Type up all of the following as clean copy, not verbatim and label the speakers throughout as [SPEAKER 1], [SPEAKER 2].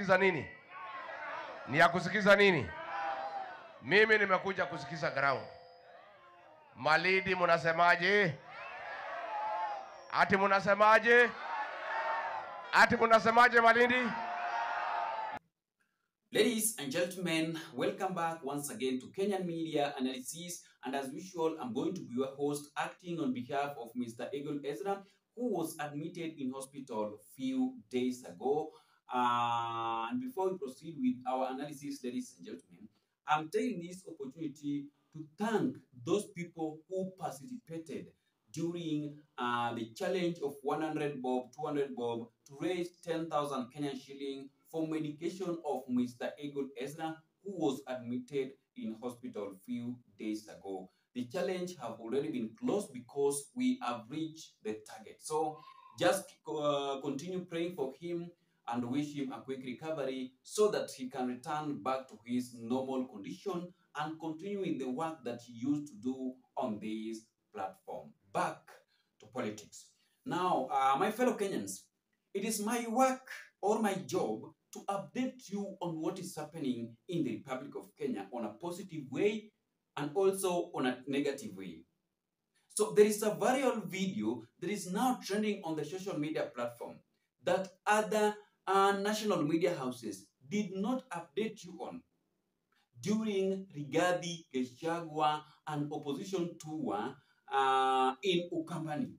[SPEAKER 1] Kusikiza nini? Ni ya kusikiza nini? Mimi nimekuja kusikiza ground. Malidi munasemaje? Ati munasemaje? Ati munasemaje Malindi?
[SPEAKER 2] Ladies and gentlemen, welcome back once again to Kenyan Media Analysis. And as usual, I'm going to be your host acting on behalf of Mr. Heckled, who was admitted in hospital a few days ago. And before we proceed with our analysis, ladies and gentlemen, I'm taking this opportunity to thank those people who participated during the challenge of 100 bob, 200 bob to raise 10,000 Kenyan shilling for medication of Mr. Heckled, who was admitted in hospital a few days ago. The challenge have already been closed because we have reached the target. So just continue praying for him and wish him a quick recovery so that he can return back to his normal condition and continue with the work that he used to do on this platform. Back to politics. Now, my fellow Kenyans, it is my work or my job to update you on what is happening in the Republic of Kenya on a positive way and also on a negative way. So there is a viral video that is now trending on the social media platform that other national media houses did not update you on during Rigathi Gachagua and opposition tour in Ukambani.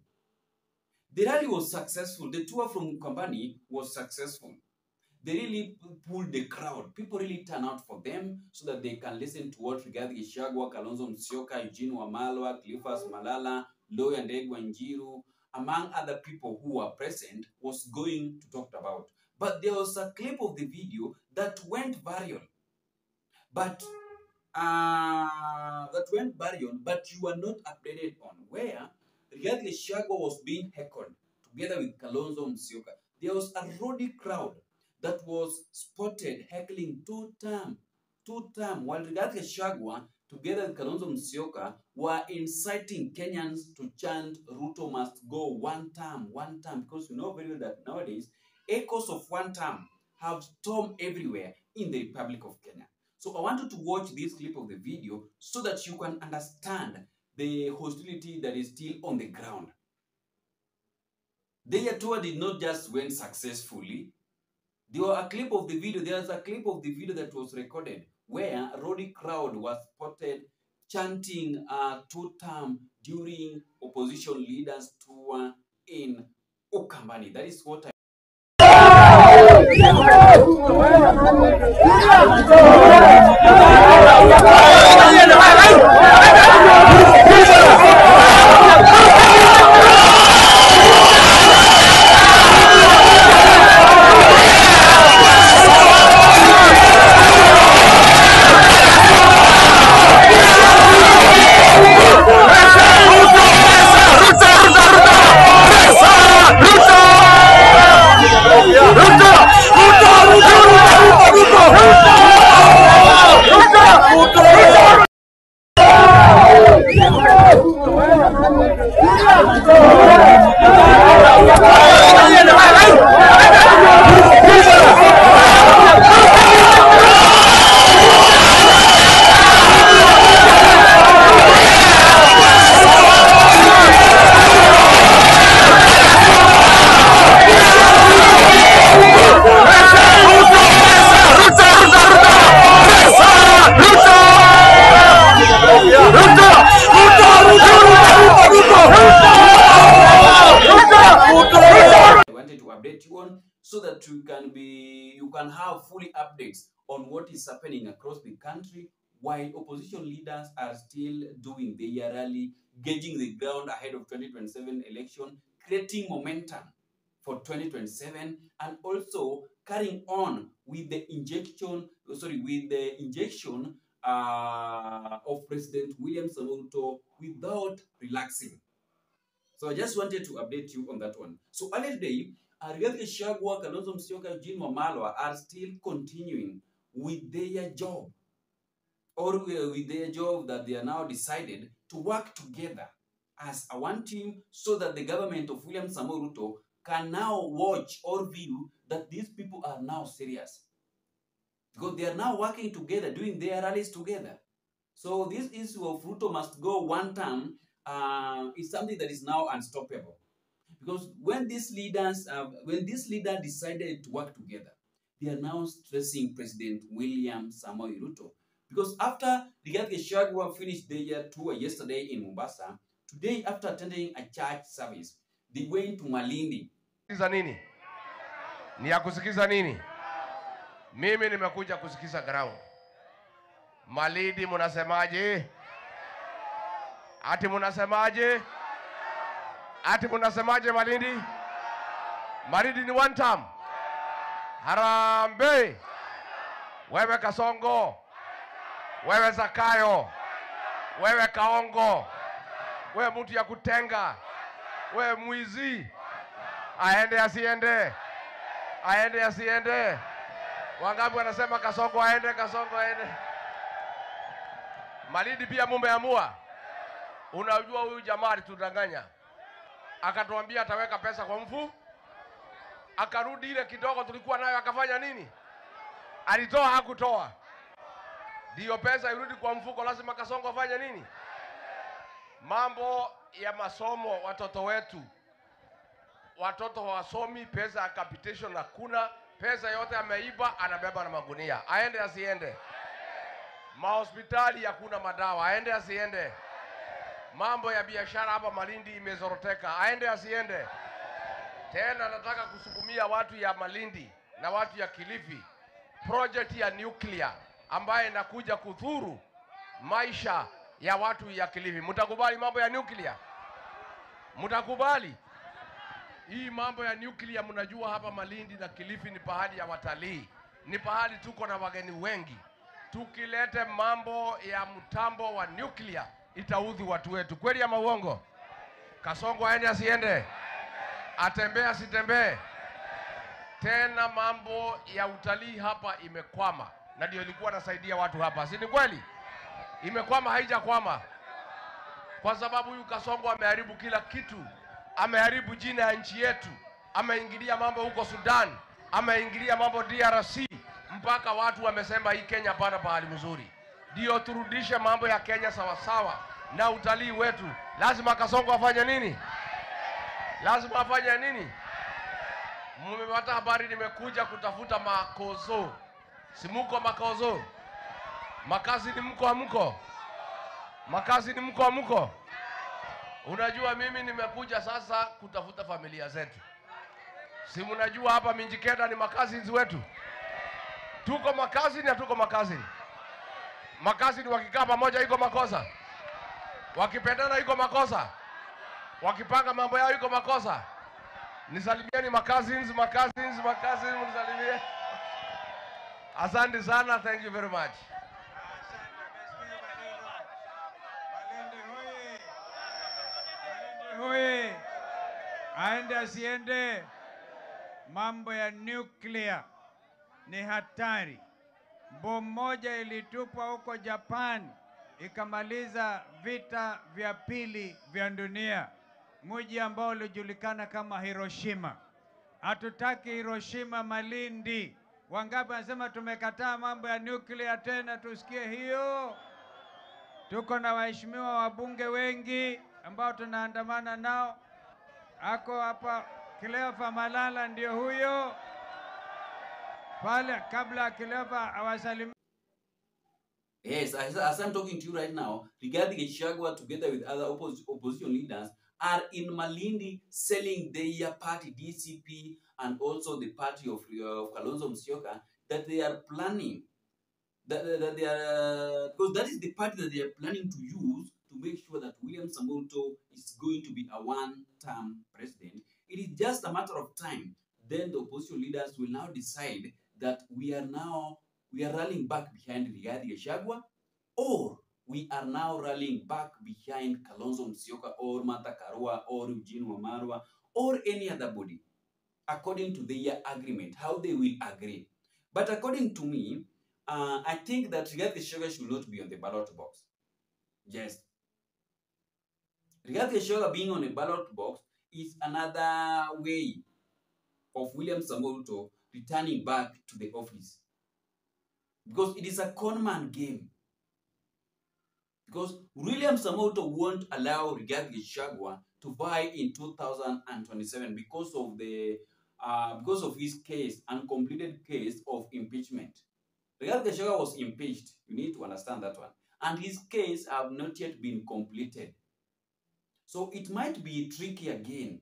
[SPEAKER 2] The rally was successful. The tour from Ukambani was successful. They really pulled the crowd. People really turn out for them so that they can listen to what Rigathi Gachagua, Kalonzo Musyoka, Eugene Wamalwa, Cleophas Malala, Lawyer Ndegwa Njiru, among other people who were present, was going to talk about. But there was a clip of the video that went viral. But you were not updated on where Rigathi Gachagua was being heckled together with Kalonzo Musyoka. There was a rowdy crowd that was spotted heckling two TAM, while Rigathi Gachagua together with Kalonzo Musyoka were inciting Kenyans to chant Ruto must go one term, because you know very well that nowadays echoes of one term have stormed everywhere in the Republic of Kenya. So I want you to watch this clip of the video so that you can understand the hostility that is still on the ground. Their tour did not just went successfully. There was a clip of the video. There's a clip of the video that was recorded where a rowdy crowd was spotted chanting two term during opposition leaders tour in Ukambani. That is what I so that you can have fully updates on what is happening across the country while opposition leaders are still doing their rally, gauging the ground ahead of 2027 election, creating momentum for 2027, and also carrying on with the injection of President William Ruto without relaxing. So I just wanted to update you on that one. So earlier today, Rigathi Gachagua, Kalonzo Musyoka, Eugene Wamalwa are still continuing with their job, or with their job that they are now decided to work together as a one team so that the government of William Ruto can now watch or view that these people are now serious. because they are now working together, doing their rallies together. So this issue of Ruto must go one term is something that is now unstoppable. Because when these leaders decided to work together, they are now stressing President William Samoei Ruto. Because after Rigathi Gachagua finished their tour yesterday in Mombasa, today after attending a church service, they went to Malindi.
[SPEAKER 1] Kusikiza nini? Ni ya kusikiza nini? Mimi nimekuja kusikiza ground. Malindi munasemaje? Ati munasemaje? Ati munasemaje Malindi? Malindi ni one term. Harambe. Wewe Kasongo. Wewe Zakayo. Wewe Kaongo. Wewe mtu ya kutenga. Wewe mwizi. Aende asiende. Aende asiende. Wangapi wanasema Kasongo aende, Kasongo aende. Malindi pia mumeamua. Unajua huyu jamaa alitudanganya. Akatuambia ataweka pesa kwa mfu. Akarudi ile kidogo tulikuwa nayo akafanya nini? Alitoa hakutoa. Ndio pesa irudi kwa mfuko, lazima Kasongo afanye nini? Mambo ya masomo watoto wetu. Watoto wasomi, pesa ya capitation hakuna, pesa yote ameiba anabeba na magunia. Aende asiende? Mahospitali hakuna madawa, aende asiende? Mambo ya biashara hapa Malindi imezoroteka, aende asiende? Tena nataka kusukumia watu ya Malindi na watu ya Kilifi project ya nuclear ambaye inakuja kudhuru maisha ya watu ya Kilifi. Mtakubali mambo ya nuclear? Mtakubali? Hii mambo ya nuclear, mnajua hapa Malindi na Kilifi ni pahali ya watalii. Ni pahali tuko na wageni wengi. Tukilete mambo ya mtambo wa nuclear itaudhi watu wetu. Kweli ama uongo? Kasongo aende asiende? Atembee asitembee? Tena mambo ya utalii hapa imekwama. Na ndio ilikuwa nasaidia watu hapa. Si ni kweli? Imekwama haijakwama? Kwa sababu huyu Kasongo ameharibu kila kitu. Ameharibu jina ya nchi yetu. Ameingilia mambo huko Sudan. Ameingilia mambo DRC. Mpaka watu wamesema hii Kenya pana pahali mzuri. Ndio turudishe mambo ya Kenya sawa sawa na utalii wetu. Lazima Kasongo afanye nini? Lazima afanye nini? Mmepata habari nimekuja kutafuta makozo. Si muko makozo? Makazi ni mko hamko? Makazi ni mko hamko? Unajua mimi nimekuja sasa kutafuta familia zetu. Si mnajua hapa Minjikenda ni makazi wetu. Tuko makazi na tuko makazi. Makazi ni wakikaa pamoja iko makosa. Wakipendana iko makosa. Wakipanga mambo yao iko makosa. Nisalimieni makazi, mnisalimie. Asante sana, thank you very much.
[SPEAKER 3] Hoye, aende asiende? Mambo ya nuclear ni hatari. Bomu moja ilitupwa huko Japan ikamaliza vita vya pili vya dunia, mji ambao ulijulikana kama Hiroshima. Hatutaki Hiroshima Malindi. Wangapi wanasema tumekataa mambo ya nuclear tena? Tusikie hiyo. Tuko na waheshimiwa wabunge wengi ambao tunaandamana nao. Ako hapa Cleofa Malala, ndio huyo pale. Kabla Cleofa awasalimie.
[SPEAKER 2] Yes, as I'm talking to you right now, regarding Gachagua together with other opposition leaders are in Malindi selling their party DCP and also the party of Kalonzo Musyoka that they are planning, that they are, because that is the party that they are planning to use to make sure that William Samoei Ruto is going to be a one-term president. It is just a matter of time. Then the opposition leaders will now decide that we are rallying back behind Rigathi Gachagua, or we are now rallying back behind Kalonzo Musyoka or Martha Karua or Eugene Wamalwa or any other body, according to their agreement, how they will agree. But according to me, I think that Rigathi Gachagua should not be on the ballot box. Yes. Rigathi Gachagua being on a ballot box is another way of William Samoei Ruto returning back to the office. because it is a conman game. Because William Samoto won't allow Rigathi Gachagua to vie in 2027 because of his case, uncompleted case of impeachment. Rigathi Gachagua was impeached. You need to understand that one. And his case have not yet been completed. So it might be tricky again.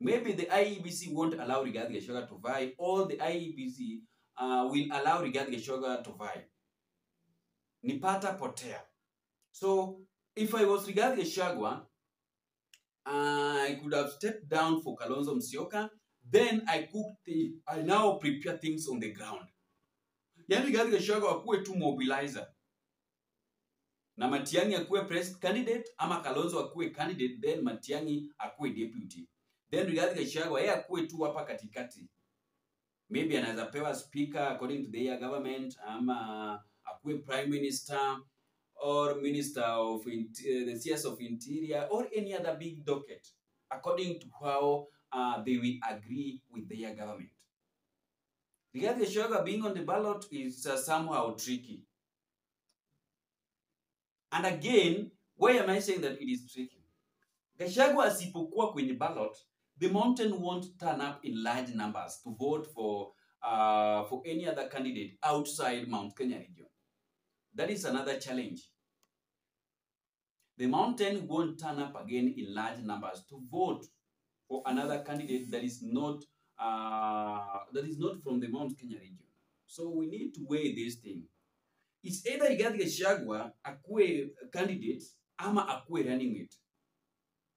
[SPEAKER 2] Maybe the IEBC won't allow Rigathi Gachagua to vie, or the IEBC will allow Rigathi Gachagua to vie. Nipata potea. So if I was Rigathi Gachagua, I could have stepped down for Kalonzo Musyoka. Then I now prepare things on the ground. Yani Rigathi Gachagua akuwe tu mobilizer. Na Matiang'i akuwe president candidate, ama Kalonzo akuwe candidate, then Matiang'i akuwe deputy. Then Rigathi Gachagua yeye akuwe tu hapa katikati. Maybe anaweza pewa speaker according to their government, ama akuwe prime minister, or minister of the CS of Interior, or any other big docket, according to how they will agree with their government. Rigathi Gachagua being on the ballot is somehow tricky. And again, why am I saying that it is tricky? Gachagua asipokuwa kwenye ballot, the mountain won't turn up in large numbers to vote for any other candidate outside Mount Kenya region. That is another challenge. The mountain won't turn up again in large numbers to vote for another candidate that is not from the Mount Kenya region. So we need to weigh this thing. It's either Rigathi Gachagua akuwe candidate ama akuwe running mate.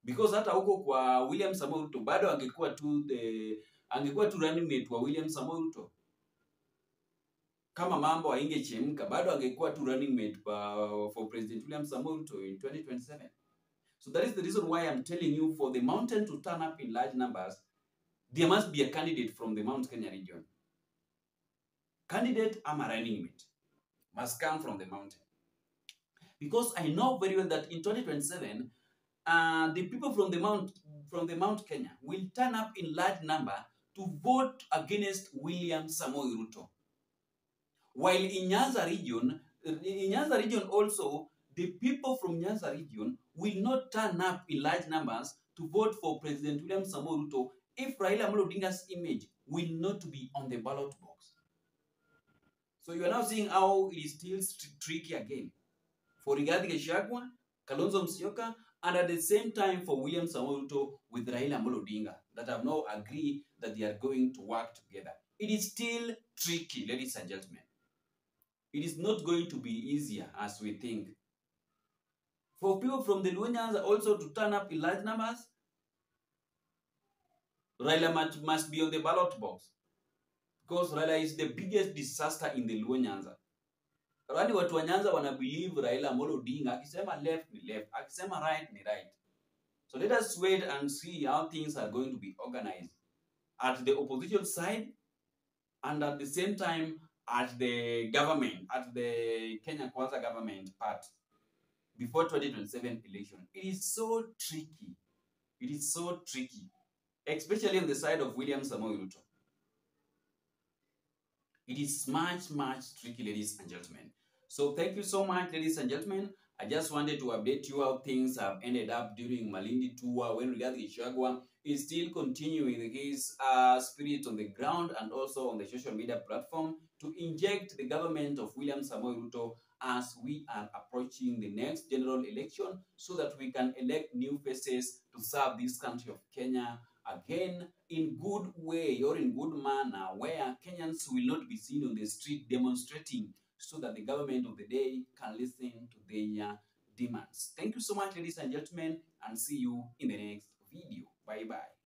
[SPEAKER 2] Because hata huko kwa William Samoei Ruto bado angekuwa tu running mate wa William Samoei Ruto. Kama mambo haingechemka bado angekuwa tu running mate for President William Samoei Ruto in 2027. So that is the reason why I'm telling you, for the mountain to turn up in large numbers, there must be a candidate from the Mount Kenya region. Candidate ama running mate must come from the mountain. Because I know very well that in 2027, the people from the Mount Kenya will turn up in large number to vote against William Samoei Ruto. While in Nyanza region also, the people from Nyanza region will not turn up in large numbers to vote for President William Samoei Ruto if Raila Amolo Odinga's image will not be on the ballot box. So you are now seeing how it is still tricky again for Rigathi Gachagua, Kalonzo Musyoka, and at the same time for William Samoei Ruto with Raila Amolo Odinga, that have now agreed that they are going to work together. It is still tricky, ladies and gentlemen. It is not going to be easier as we think. For people from the Luo Nyanza also to turn up in large numbers, Raila must be on the ballot box. Because Raila is the biggest disaster in the Luo Nyanza. Rani watu wa Nyanza wana believe Raila Amolo Odinga akisema left ni left, akisema right ni right. So let us wait and see how things are going to be organized at the opposition side, and at the same time at the government, at the Kenya Kwanza government part before 2027 election. It is so tricky. It is so tricky, especially on the side of William Samoei Ruto. It is much, much tricky, ladies and gentlemen. So thank you so much, ladies and gentlemen. I just wanted to update you how things have ended up during Malindi tour, when Rigathi Gachagua is still continuing his spirit on the ground and also on the social media platform to inject the government of William Samoei Ruto as we are approaching the next general election, so that we can elect new faces to serve this country of Kenya again in good way or in good manner, where Kenyans will not be seen on the street demonstrating, so that the government of the day can listen to their demands. Thank you so much, ladies and gentlemen, and see you in the next video. Bye-bye.